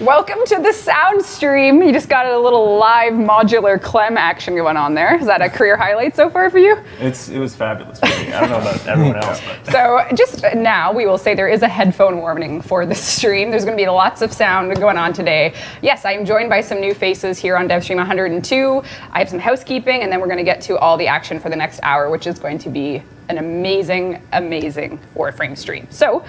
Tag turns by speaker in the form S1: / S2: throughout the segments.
S1: Welcome to the sound stream. You just got a little live modular clem action going on there. Is that a career highlight so far for you?
S2: It was fabulous for me. I don't know about everyone else. But.
S1: So just now, we will say there is a headphone warning for this stream. There's going to be lots of sound going on today. Yes, I am joined by some new faces here on Devstream 102. I have some housekeeping, and then we're going to get to all the action for the next hour, which is going to be an amazing, amazing Warframe stream. So,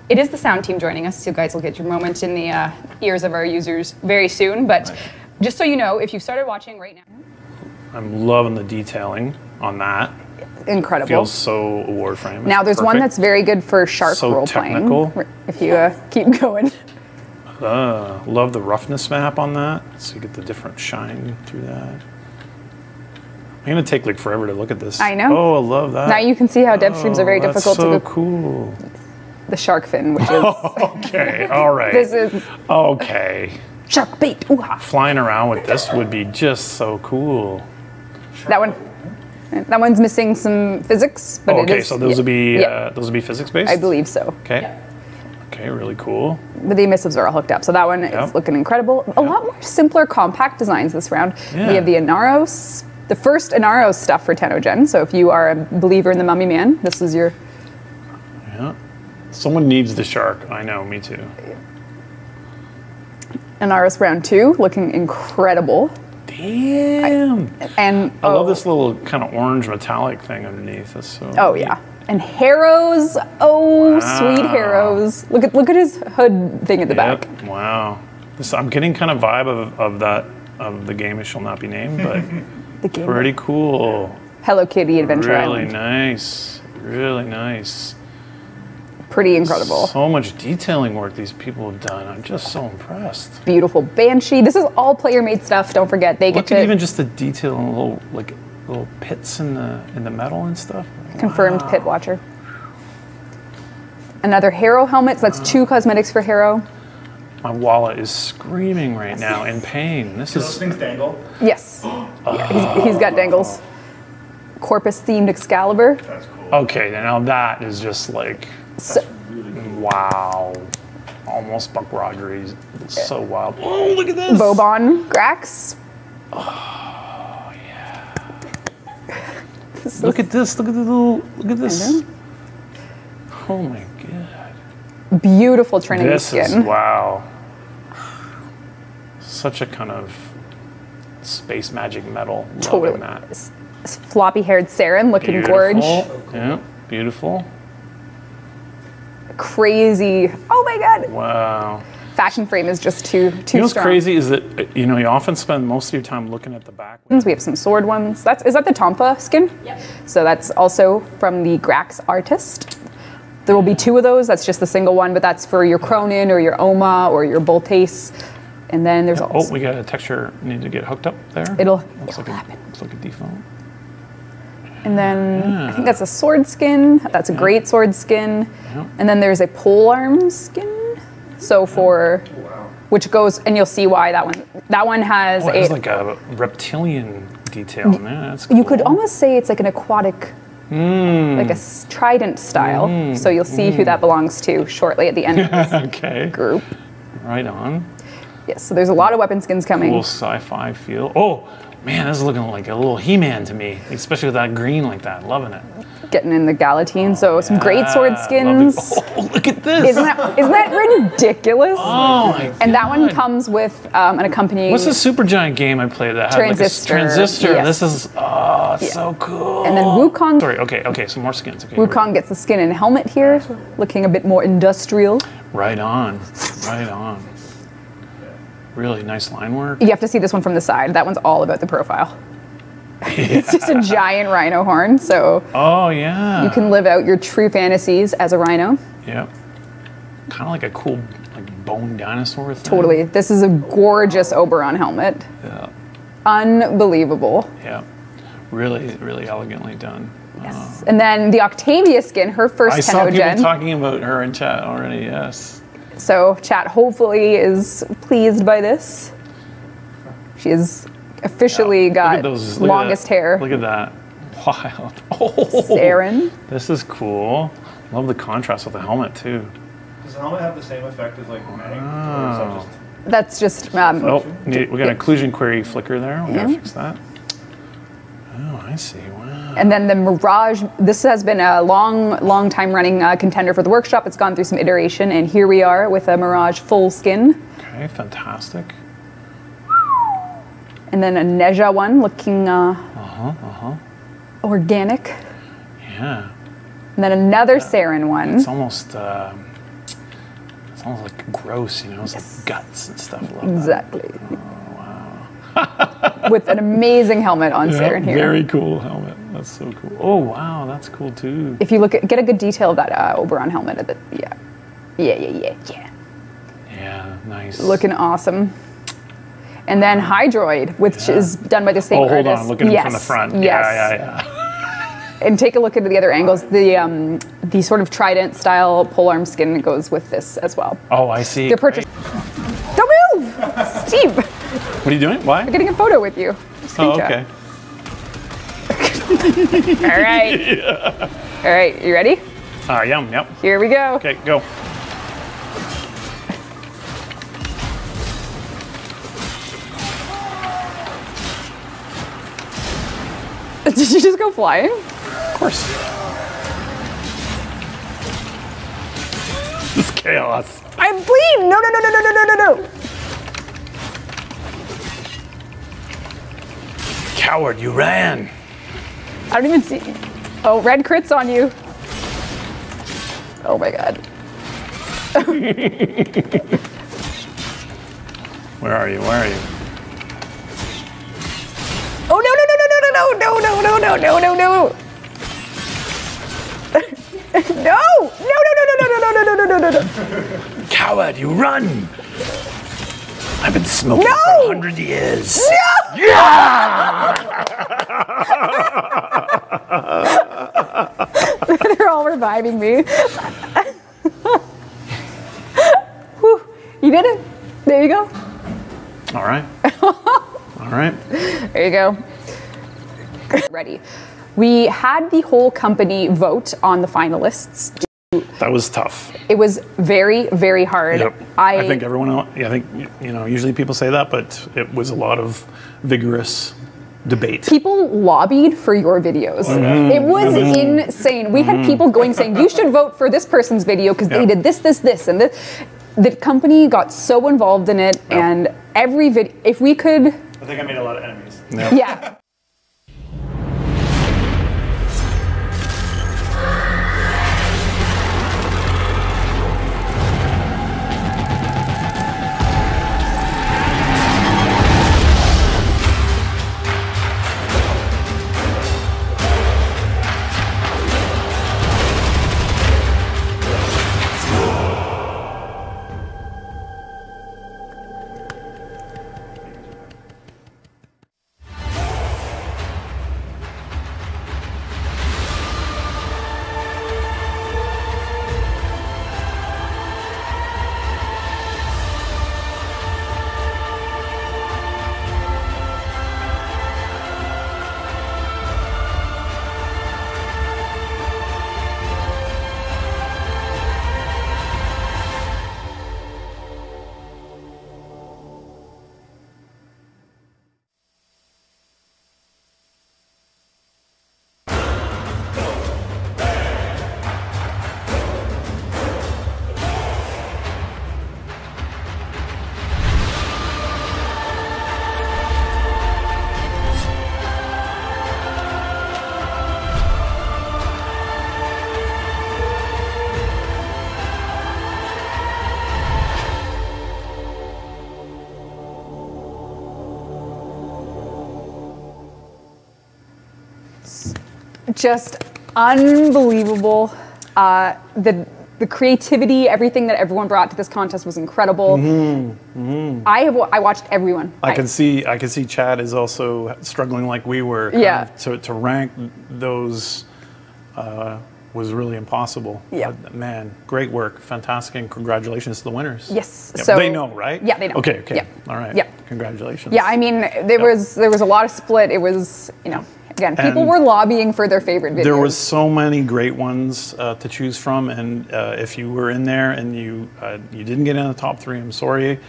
S1: it is the sound team joining us. You guys will get your moment in the ears of our users very soon. But just so you know, if you started watching right now.
S3: I'm loving the detailing on that.
S1: Incredible.
S3: Feels so Warframe.
S1: Now there's one that's very good for sharp role playing. If you keep going.
S3: Love the roughness map on that. So you get the different shine through that. I'm gonna take like forever to look at this.
S1: I know.
S3: Oh, I love that.
S1: Now you can see how dev streams are very difficult to
S3: so cool.
S1: The shark fin, which is
S3: okay, all right.
S1: This is
S3: okay.
S1: Shark bait. Ooh-ha.
S3: Flying around with this would be just so cool.
S1: That one's missing some physics, but
S3: okay, so those would be physics based.
S1: I believe so.
S3: Okay. Yeah. Okay, really cool.
S1: But the emissives are all hooked up, so that one is looking incredible. A lot more simpler, compact designs this round. Yeah. We have the Inaros, the first Inaros stuff for Tennogen. So if you are a believer in the Mummy Man, this is your.
S3: Yeah. Someone needs the shark. I know, me too. Inaros round 2, looking incredible.
S1: Damn. I
S3: love this little kind of orange metallic thing underneath. That's so neat.
S1: Yeah. And Harrows. Oh, wow. Sweet Harrows. Look at his hood thing at the back.
S3: Wow. I'm getting kind of vibe of the game It Shall Not Be Named, but
S1: the game
S3: pretty cool.
S1: Hello Kitty Adventure
S3: Island.
S1: Really
S3: nice. Really nice.
S1: Pretty incredible.
S3: So much detailing work these people have done. I'm just so impressed.
S1: Beautiful Banshee. This is all player-made stuff. Don't forget they get to
S3: even just the detail and little pits in the metal and stuff.
S1: Confirmed pit watcher. Another Harrow helmet. So that's 2 cosmetics for Harrow.
S3: My wallet is screaming right now in pain. This is.
S2: Those things dangle.
S1: Yes. Yeah, he's got dangles. Corpus-themed Excalibur.
S2: That's cool.
S3: Okay, now that is just like. Wow. Almost Buck Rogers. It's so wild. Oh, look at this.
S1: Bobon Grax.
S3: Oh, yeah. Look at this. Look at this. Oh my god.
S1: Beautiful Trinity skin.
S3: This is wow. Such a kind of space magic metal.
S1: Totally. Floppy-haired Saren looking gorge.
S3: Yeah, beautiful.
S1: Crazy. Oh my god.
S3: Wow.
S1: Fashion frame is just too strong.
S3: You know what's crazy is that you often spend most of your time looking at the back.
S1: We have some sword ones. Is that the Tompa skin? Yep. So that's also from the Grax artist. There will be 2 of those. That's just the single one, but that's for your Cronin or your Oma or your Boltace. And then there's also.
S3: Oh, we got a texture need to get hooked up there.
S1: It'll
S3: happen. Looks like a default.
S1: And then I think that's a sword skin. That's a great sword skin. Yeah. And then there's a pole arm skin. So for which goes, and you'll see why that one has
S3: it's like a reptilian detail. Yeah, that's cool.
S1: You could almost say it's like an aquatic, like a trident style. So you'll see who that belongs to shortly at the end of this group.
S3: Right on.
S1: Yes. So there's a lot of weapon skins coming.
S3: Cool sci-fi feel. Oh. Man, this is looking like a little He-Man to me, especially with that green like that. Loving it.
S1: Getting in the Galatine, so some great sword skins.
S3: Oh, look at this.
S1: Isn't that ridiculous?
S3: Oh my god.
S1: And that one comes with an accompanying.
S3: What's the Supergiant game I played that had
S1: Transistor.
S3: Like a Transistor?
S1: Yes.
S3: This is so cool.
S1: And then Wukong.
S3: Sorry, okay, some more skins. Okay,
S1: Wukong gets the skin and helmet here, looking a bit more industrial.
S3: Right on. Really nice line work.
S1: You have to see this one from the side. That one's all about the profile. It's just a giant rhino horn, so you can live out your true fantasies as a rhino.
S3: Yep. Kind of like a cool bone dinosaur thing.
S1: Totally. This is a gorgeous Oberon helmet.
S3: Yeah.
S1: Unbelievable.
S3: Yeah. Really, really elegantly done.
S1: Yes. And then the Octavia skin, her first Tennogen.
S3: I saw people talking about her in chat already, yes.
S1: So chat hopefully is pleased by this. She has officially got longest hair.
S3: Look at that. Wild.
S1: Saren.
S3: This is cool. Love the contrast with the helmet too.
S2: Does the helmet have the same effect as like matting? Or is that just...
S1: That's just.
S3: Oh, we got an occlusion query flicker there. We gotta fix that. Oh, I see. Wow.
S1: And then the Mirage. This has been a long time running contender for the workshop. It's gone through some iteration, and here we are with a Mirage full skin.
S3: Okay, fantastic.
S1: And then a Neja one looking organic.
S3: Yeah.
S1: And then another Saren one.
S3: It's almost like gross, you know, it's like guts and stuff. Love
S1: Exactly.
S3: That. Oh, wow.
S1: With an amazing helmet on Saren here.
S3: Very cool helmet. That's so cool. Oh wow, that's cool too.
S1: If you look at, get a good detail of that Oberon helmet. Yeah.
S3: Yeah, nice.
S1: Looking awesome. And then Hydroid, which is done by the same artist.
S3: Oh, hold on, look at him from the front.
S1: Yes.
S3: Yeah.
S1: And take a look at the other angles. The sort of trident style polearm skin goes with this as well.
S3: Oh, I see.
S1: They're purchased. Don't move, Steve.
S3: What are you doing? Why?
S1: I'm getting a photo with you.
S3: Oh, okay.
S1: All right. Yeah. All right, you ready?
S3: Yep.
S1: Here we go.
S3: Okay, go.
S1: Did you just go flying?
S3: Of course. This is chaos.
S1: I'm bleeding. No.
S3: Coward, you ran.
S1: I don't even see. Oh, red crits on you. Oh my god.
S3: Where are you?
S1: Oh no. No.
S3: Coward, you run. I've been smoking
S1: No!
S3: for 100 years.
S1: No!
S3: Yeah!
S1: They're all reviving me. Whew. You did it. There you go.
S3: All right. All right.
S1: There you go. Ready. We had the whole company vote on the finalists.
S3: That was tough.
S1: It was very, very hard.
S3: Yep. I think everyone else, I think, you know, usually people say that, but it was a lot of vigorous debate.
S1: People lobbied for your videos. It was insane. We had people going saying, you should vote for this person's video because they did this, and this. The company got so involved in it, and every video, if we could...
S2: I think I made a lot of enemies.
S3: Yep.
S1: Yeah. Just unbelievable. The creativity, everything that everyone brought to this contest was incredible. I watched everyone.
S3: I can see Chad is also struggling like we were. To rank those was really impossible.
S1: Yeah.
S3: But man, great work, fantastic, and congratulations to the winners.
S1: Yes.
S3: Yep.
S1: So
S3: they know, right?
S1: Yeah, they know.
S3: Okay.
S1: Yep.
S3: All right.
S1: Yep.
S3: Congratulations.
S1: Yeah, I mean, there was a lot of split. It was, you know, Again, people were lobbying for their favorite videos.
S3: There was so many great ones to choose from, and if you were in there and you didn't get in the top 3, I'm sorry,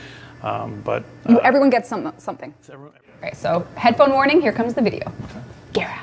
S3: but
S1: everyone gets something. All right, so headphone warning. Here comes the video. Gara.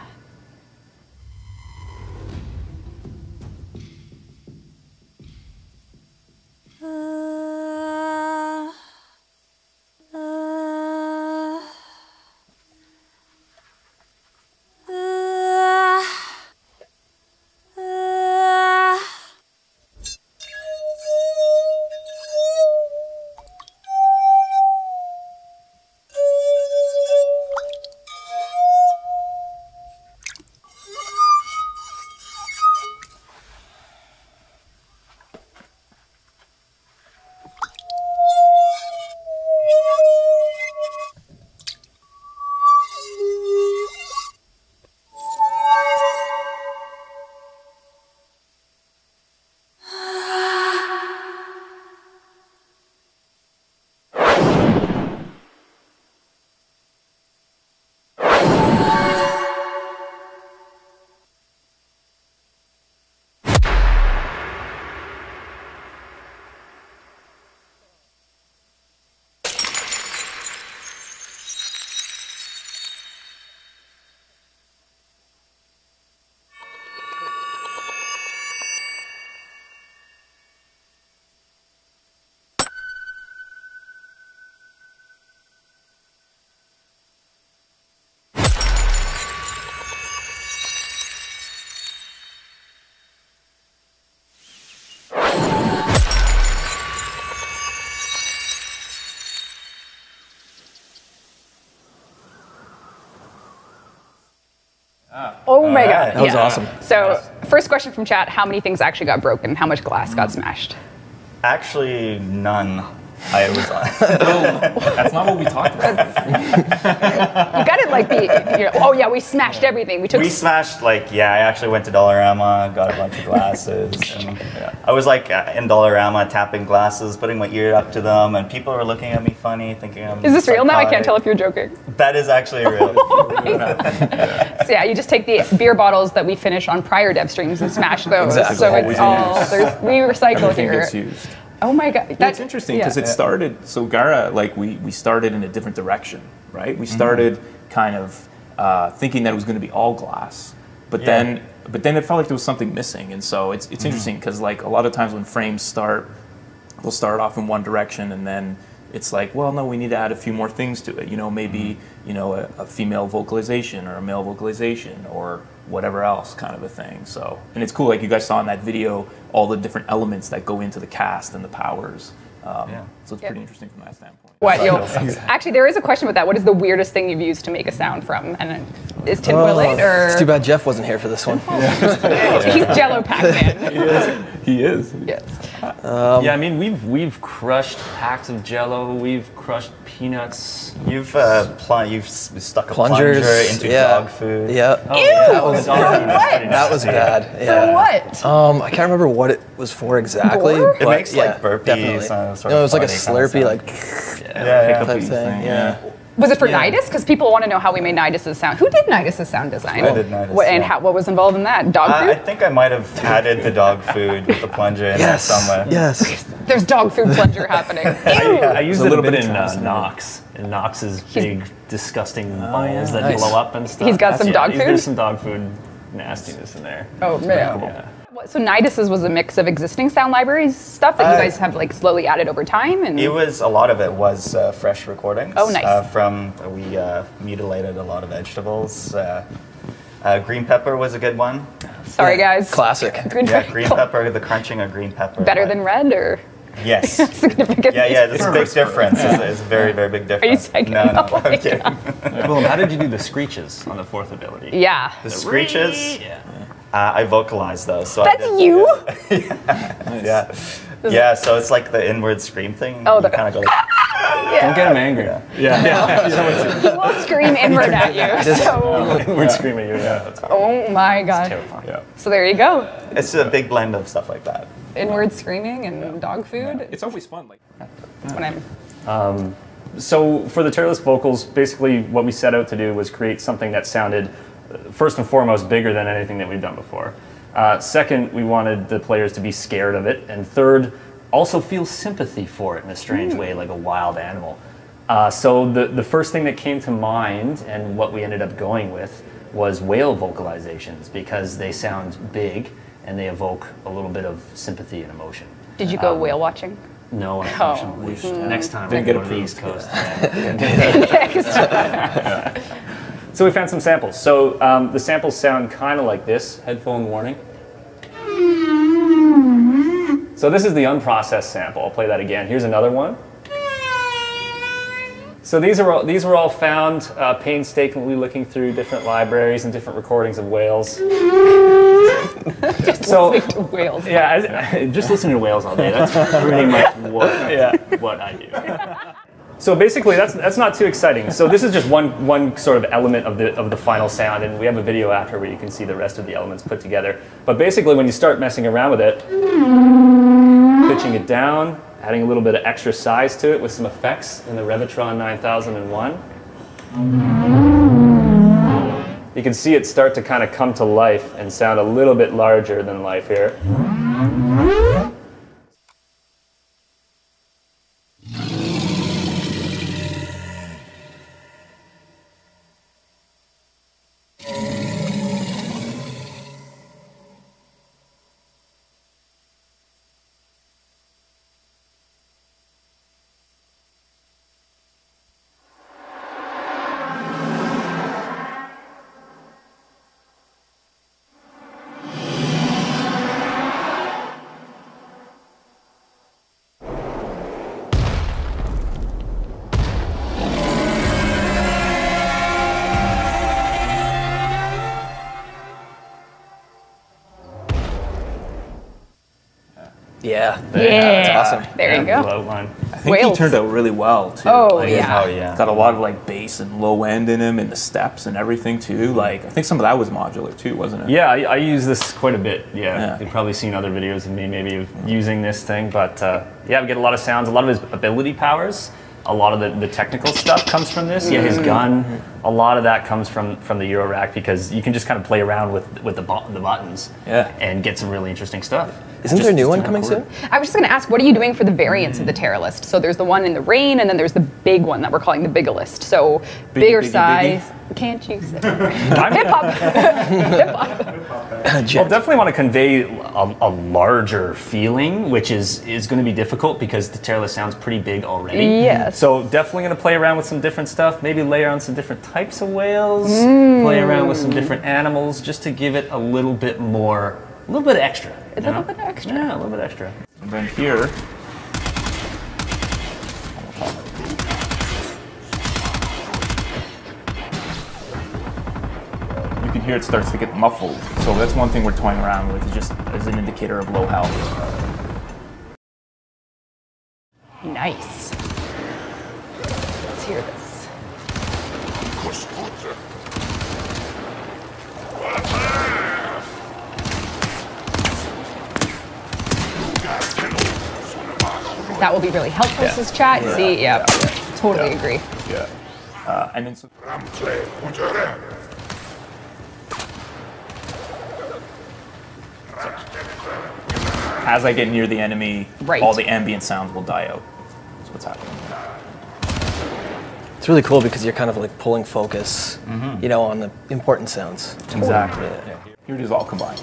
S1: Oh my God.
S4: That was awesome.
S1: So, first question from chat, how many things actually got broken? How much glass got smashed?
S2: Actually, none. I was
S4: That's not what we talked about.
S1: You got it like oh yeah, we smashed everything.
S2: We smashed, like, I actually went to Dollarama, got a bunch of glasses. And, I was like in Dollarama tapping glasses, putting my ear up to them, and people were looking at me funny, thinking I'm
S1: Is this real now? I can't
S2: psychotic.
S1: tell if you're joking.
S2: That is actually real.
S1: So yeah, you just take the beer bottles that we finish on prior dev streams and smash those.
S4: Exactly.
S1: So it's all, we recycle
S5: Everything
S1: here.
S5: gets used.
S1: Oh my God.
S5: That's interesting because it started, so Gara, like we started in a different direction, right? We started kind of thinking that it was going to be all glass, but then it felt like there was something missing. And so it's interesting because like a lot of times when frames start, they'll start off in one direction and then it's like, well, no, we need to add a few more things to it. You know, maybe, you know, a female vocalization or a male vocalization or whatever else kind of a thing. So, and it's cool, like you guys saw in that video, all the different elements that go into the cast and the powers. So it's pretty interesting from that standpoint.
S1: Actually, there is a question about that. What is the weirdest thing you've used to make a sound from? And is tinfoil it or?
S4: It's too bad Jeff wasn't here for this one.
S1: He's Jello Pac-Man.
S5: He is.
S1: Yes.
S2: I mean, we've crushed packs of Jello. We've crushed peanuts. You've stuck a plunger into dog food.
S4: Yeah.
S1: Ew!
S4: That was bad.
S1: For what?
S4: I can't remember what it was for exactly.
S1: Gore?
S2: It makes like burpees.
S4: Definitely. No, it was like a slurpy, like type thing. Yeah.
S1: Was it for Nidus? Because people want to know how we made Nidus' sound. Who did Nidus' sound design?
S2: I did Nidus.
S1: What was involved in that? Dog food?
S2: I think I might have added the dog food with the plunger in there somewhere.
S4: Yes.
S1: There's dog food plunger happening. Ew!
S2: I used it a bit in
S5: in
S2: Nox. And Nox's big, disgusting buns that blow up and stuff.
S1: He's got some dog food?
S2: There's some dog food nastiness in there.
S1: Oh, man. So Nidus's was a mix of existing sound libraries stuff that you guys have like slowly added over time, and
S2: a lot of it was fresh recordings.
S1: Oh, nice.
S2: We mutilated a lot of vegetables. Green pepper was a good one.
S1: Sorry, guys.
S4: Classic.
S2: Green pepper, the crunching of green pepper.
S1: Better than red, or?
S2: Yes.
S1: Significant.
S2: Yeah, there's a big difference. It's a very, very big difference.
S1: Are you saying?
S2: No,
S1: Oh my
S2: okay.
S6: Willem, how did you do the screeches on the fourth ability?
S1: Yeah.
S2: The screeches? I vocalized those. So
S1: That's you?
S2: Yeah, so it's like the inward scream thing.
S1: Oh,
S2: you kind of go like,
S6: Don't get him angry.
S1: He will scream inward at you. So.
S6: Inward scream at you, yeah.
S1: Oh my God.
S6: Terrifying. Yeah.
S1: So there you go.
S2: it's a big blend of stuff like that.
S1: Inward screaming and dog food.
S5: It's always fun. Like
S1: That's what I'm.
S6: So for the Terrorless vocals, basically what we set out to do was create something that sounded first and foremost, bigger than anything that we've done before. Second, we wanted the players to be scared of it. And third, also feel sympathy for it in a strange way, like a wild animal. So the first thing that came to mind and what we ended up going with was whale vocalizations, because they sound big and they evoke a little bit of sympathy and emotion.
S1: Did you go whale watching?
S6: No, unfortunately. Next time,
S5: Didn't
S6: I'll
S5: get
S6: go to the
S5: approved.
S6: East Coast. So we found some samples. So the samples sound kind of like this. Headphone warning. So this is the unprocessed sample. I'll play that again. Here's another one. So these were all found painstakingly looking through different libraries and different recordings of whales. So
S1: Whales.
S6: yeah, just listening to whales all day. That's pretty much what I do. So basically, that's not too exciting. So this is just one sort of element of the final sound, and we have a video after where you can see the rest of the elements put together. But basically, when you start messing around with it, pitching it down, adding a little bit of extra size to it with some effects in the Revitron 9001, you can see it start to kind of come to life and sound a little bit larger than life here.
S4: Yeah.
S1: That's
S4: awesome.
S1: There you go.
S6: Outline.
S5: I think he turned out really well too.
S1: Oh,
S5: Like,
S1: yeah.
S2: Oh yeah.
S5: Got a lot of like bass and low end in him, and the steps and everything too. Like I think some of that was modular too, wasn't it?
S6: Yeah, I use this quite a bit.
S5: Yeah.
S6: You've probably seen other videos of me maybe of using this thing, but yeah, we get a lot of sounds, a lot of his ability powers. A lot of the technical stuff comes from this. Yeah, his gun, a lot of that comes from the Euro Rack, because you can just kind of play around with the buttons and get some really interesting stuff.
S4: Isn't there a new one coming soon?
S1: I was just going to ask, what are you doing for the variants of the Terra list? So there's the one in the rain, and then there's the big one that we're calling the Bigalist. So bigger size. Can't you say? Hip hop.
S6: I'll definitely want to convey a larger feeling, which is going to be difficult because the Terra list sounds pretty big already.
S1: Yes.
S6: So definitely going to play around with some different stuff. Maybe layer on some different types of whales. Play around with some different animals, just to give it a little bit more, a little bit extra.
S1: A little bit extra.
S6: Yeah, a little bit extra.
S5: And then here, you can hear it starts to get muffled. So that's one thing we're toying around with, just as an indicator of low health.
S1: Nice. Let's hear this. That will be really helpful, says chat. See, yeah, totally agree.
S5: Yeah. And then as I get near the enemy, all the ambient sounds will die out. That's what's happening.
S4: It's really cool because you're kind of like pulling focus, you know, on the important sounds.
S5: Exactly. Yeah. Here it is all combined.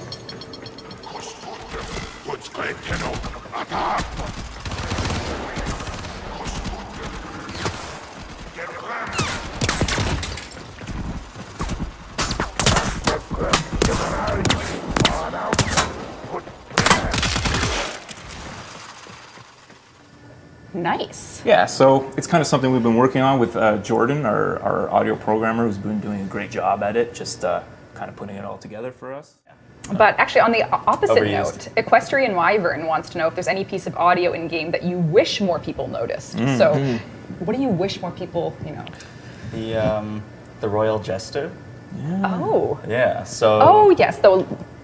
S1: Nice.
S5: Yeah, so it's kind of something we've been working on with Jordan, our audio programmer, who's been doing a great job at it, just kind of putting it all together for us.
S1: But actually, on the opposite note, Equestrian Wyvern wants to know if there's any piece of audio in game that you wish more people noticed. So, what do you wish more people, you know?
S2: The Royal Jester.
S1: Yeah. Oh.
S2: Yeah. So.
S1: Oh yes,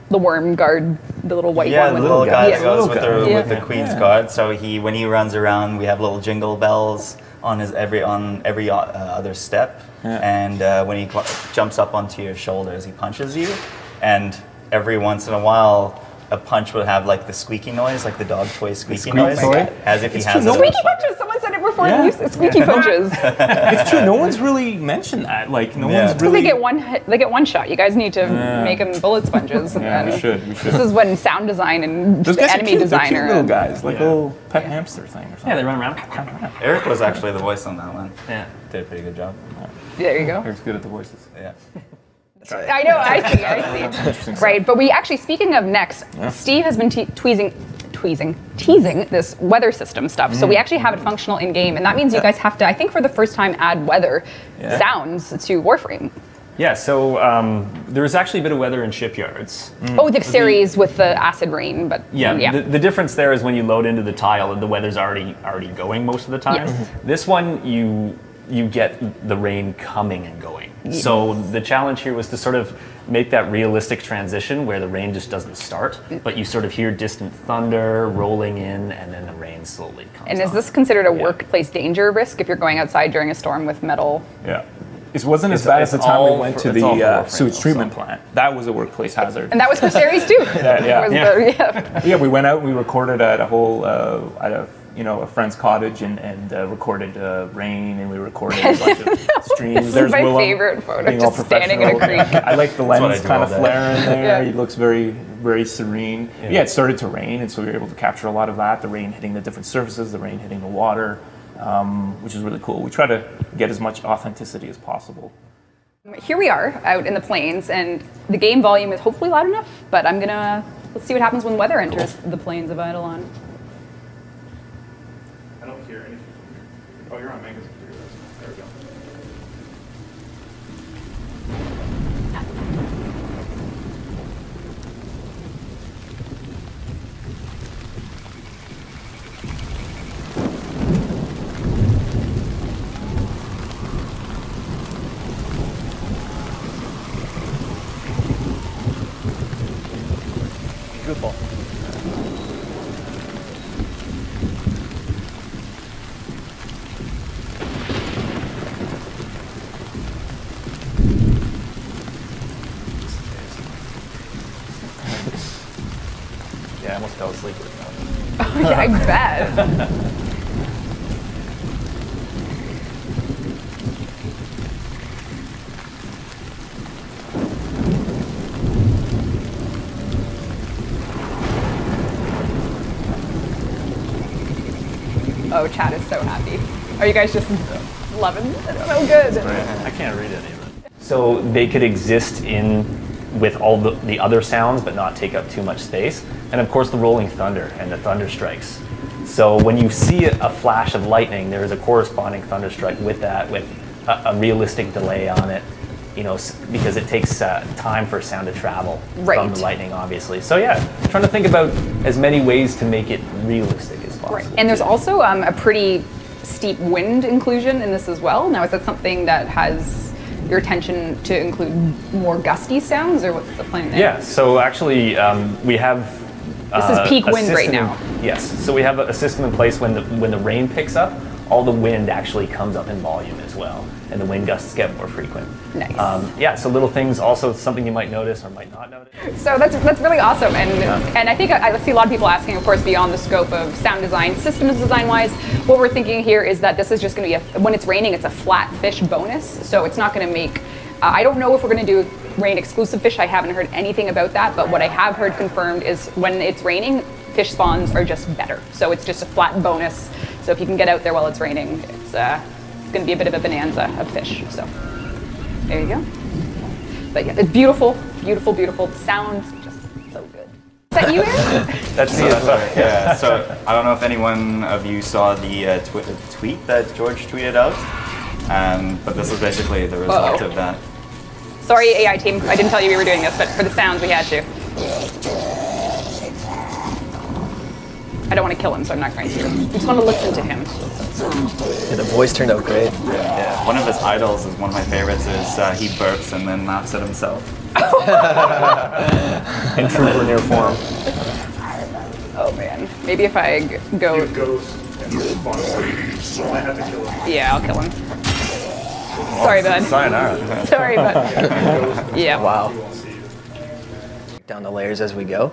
S1: the worm guard, the little white one.
S2: Yeah, the little guy that goes
S1: with
S2: the Queen's Guard. So when he runs around, we have little jingle bells on every other step. and when he jumps up onto your shoulders, he punches you, and every once in a while, a punch would have like the squeaky noise, like the dog toy squeaky noise, as if he has a
S1: squeaky punches. Someone said it before. Squeaky punches.
S5: It's true. No one's really mentioned that. Like no one's really.
S1: They get one shot. You guys need to make them bullet sponges.
S5: We should.
S1: This is when sound design and
S5: those guys
S1: enemy
S5: are cute.
S1: designer.
S5: They're cute little guys, like a little pet hamster thing or something.
S6: Yeah, they run around.
S2: Eric was actually the voice on that one.
S6: Yeah,
S2: did a pretty good job.
S1: There you go.
S5: Eric's good at the voices.
S2: Yeah.
S1: I know, I see. Right, but we actually, speaking of next, Steve has been teasing this weather system stuff. So we actually have it functional in game, and that means you guys have to, I think for the first time, add weather sounds to Warframe.
S6: Yeah, so there's actually a bit of weather in shipyards.
S1: Oh, the series with the acid rain, but
S6: the difference there is when you load into the tile, the weather's already going most of the time.
S1: Yes.
S6: This one, you get the rain coming and going. Yeah. So the challenge here was to sort of make that realistic transition where the rain just doesn't start, but you sort of hear distant thunder rolling in, and then the rain slowly comes.
S1: And is this considered a workplace danger risk if you're going outside during a storm with metal?
S5: Yeah. It wasn't as bad as the time we went to the sewage treatment plant. That was a workplace hazard.
S1: And that was for series too.
S5: Yeah, we went out and we recorded at a whole, at a friend's cottage and recorded rain, and we recorded a bunch of streams.
S1: This is my favorite photo, just standing in a creek.
S5: I like the lens kind of flare in there. He looks very, very serene. Yeah, it started to rain, and so we were able to capture a lot of that. The rain hitting the different surfaces, the rain hitting the water, which is really cool. We try to get as much authenticity as possible.
S1: Here we are out in the plains, and the game volume is hopefully loud enough, but let's see what happens when weather enters the plains of Eidolon.
S3: I don't hear anything. Oh, you're on Mango's computer. There we go.
S4: Beautiful.
S6: Yeah, I almost fell asleep with that.
S1: Oh, yeah, I bet. Oh, chat is so happy. Are you guys just loving it? It's so good.
S6: I can't read any of it. So they could exist with all the other sounds, but not take up too much space. And of course, the rolling thunder and the thunder strikes. So when you see a flash of lightning, there is a corresponding thunder strike with that, with a realistic delay on it. Because it takes time for sound to travel from the lightning, obviously. So yeah, trying to think about as many ways to make it realistic as possible.
S1: Right. And there's also a pretty steep wind inclusion in this as well. Now, is that something that has your attention to include more gusty sounds, or what's the plan there?
S6: Yeah, so actually we have...
S1: This is peak wind right now.
S6: Yes, so we have a system in place when the rain picks up, all the wind actually comes up in volume as well, and the wind gusts get more frequent.
S1: Nice.
S6: So little things, also something you might notice or might not notice.
S1: So that's really awesome, and I think I see a lot of people asking, of course, beyond the scope of sound design, systems design-wise, what we're thinking here is that this is just going to be, when it's raining, it's a flat fish bonus, so it's not going to make, I don't know if we're going to do rain exclusive fish, I haven't heard anything about that, but what I have heard confirmed is when it's raining, fish spawns are just better, so it's just a flat bonus. So if you can get out there while it's raining, it's going to be a bit of a bonanza of fish. So there you go. But yeah, it's beautiful, beautiful, beautiful. Sounds just so good. Is that you, Aaron?
S2: That's me. Yeah. So I don't know if anyone of you saw the tweet that George tweeted out, but this is basically the result of that.
S1: Sorry, AI team. I didn't tell you we were doing this, but for the sounds, we had to. I don't want to kill him, so I'm not going to. I just want to listen to him.
S4: Yeah, the voice turned out great.
S2: Yeah. One of his idols is one of my favorites. Is he burps and then laughs at himself.
S6: In true Vernier form.
S1: Oh man, maybe if I go.
S3: He goes and responds. I have to kill him.
S1: Yeah, I'll kill him. Sorry, bud.
S6: Sayonara.
S1: Sorry, bud. Yeah.
S4: Wow. Down the layers as we go.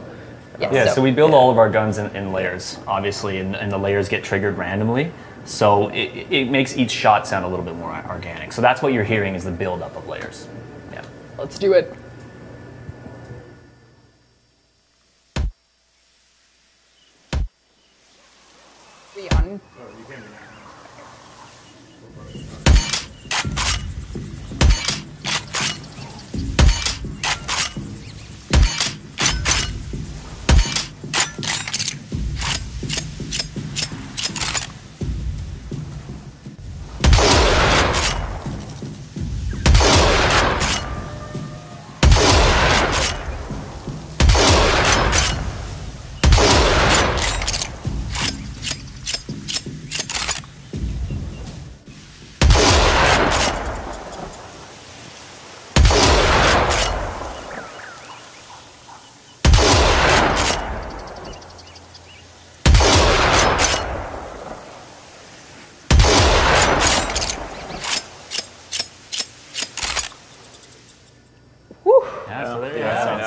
S6: Yeah, so we build all of our guns in layers, obviously, and the layers get triggered randomly. So it makes each shot sound a little bit more organic. So that's what you're hearing is the buildup of layers. Yeah.
S1: Let's do it. On.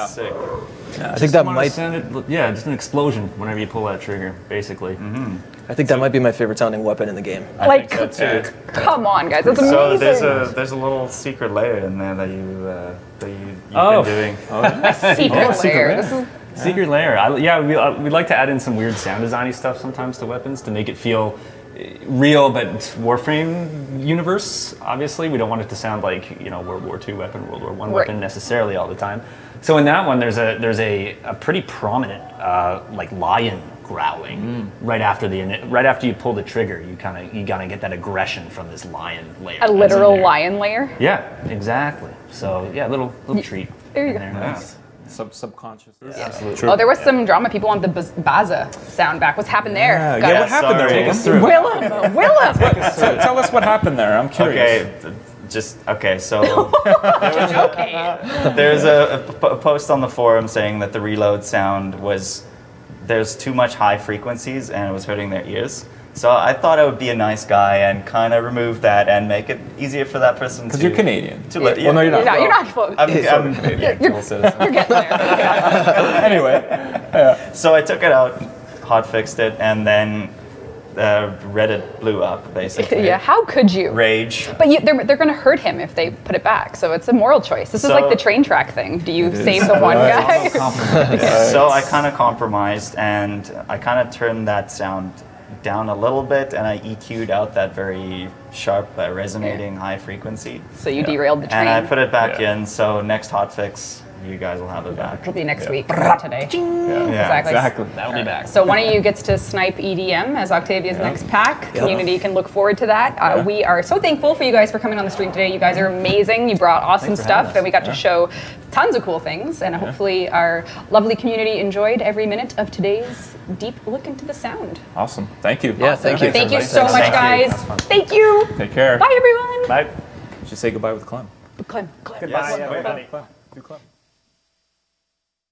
S2: Sick.
S4: I think that might.
S6: Just an explosion whenever you pull that trigger, basically.
S4: I think that might be my favorite sounding weapon in the game.
S1: Like,
S2: I think so too.
S1: come on, guys, that's amazing.
S2: So there's a little secret layer in there that you've been doing.
S1: Secret layer. This is
S6: Secret layer. We'd like to add in some weird sound designy stuff sometimes to weapons to make it feel real, but Warframe universe. Obviously, we don't want it to sound like World War II weapon, World War I weapon necessarily all the time. So in that one, there's a pretty prominent like lion growling right after you pull the trigger. You gotta get that aggression from this lion layer.
S1: a literal lion layer.
S6: Yeah, exactly. So yeah, little treat.
S1: There you go.
S2: Nice.
S5: Subconscious.
S6: Absolutely.
S1: Oh, there was some drama. People want the Baza sound back. What's happened there?
S5: Yeah, what happened there? Take us through.
S1: Willem.
S5: Tell us what happened there. I'm curious.
S2: So there's a post on the forum saying that the reload sound there's too much high frequencies and it was hurting their ears. So I thought I would be a nice guy and kind of remove that and make it easier for that person.
S5: Because you're Canadian.
S1: Well, no, you're not. You're not.
S2: I'm Canadian.
S1: You're getting there.
S5: Anyway.
S2: So I took it out, hot fixed it, and then Reddit blew up, basically.
S1: Yeah, how could you?
S2: Rage.
S1: But they're going to hurt him if they put it back, so it's a moral choice. This is like the train track thing. Do you save the one guy?
S2: So I kind of compromised, and I kind of turned that sound down a little bit, and I EQ'd out that very sharp, resonating high frequency.
S1: So you derailed the train.
S2: And I put it back in, so next hotfix, you guys will have it back.
S1: It'll be next week, not today. Exactly.
S6: That'll be back.
S1: So one of you gets to snipe EDM as Octavia's next pack. Community can look forward to that. We are so thankful for you guys for coming on the stream today. You guys are amazing. You brought awesome stuff, and we got to show tons of cool things. And hopefully our lovely community enjoyed every minute of today's deep look into the sound.
S5: Awesome. Thank you.
S4: Yeah, thank you.
S1: Thank you so much, guys. Thank you.
S5: Take care.
S1: Bye, everyone.
S6: Bye.
S5: You should say goodbye with Clem.
S1: Clem.
S6: Goodbye, everybody.
S5: Do Clem.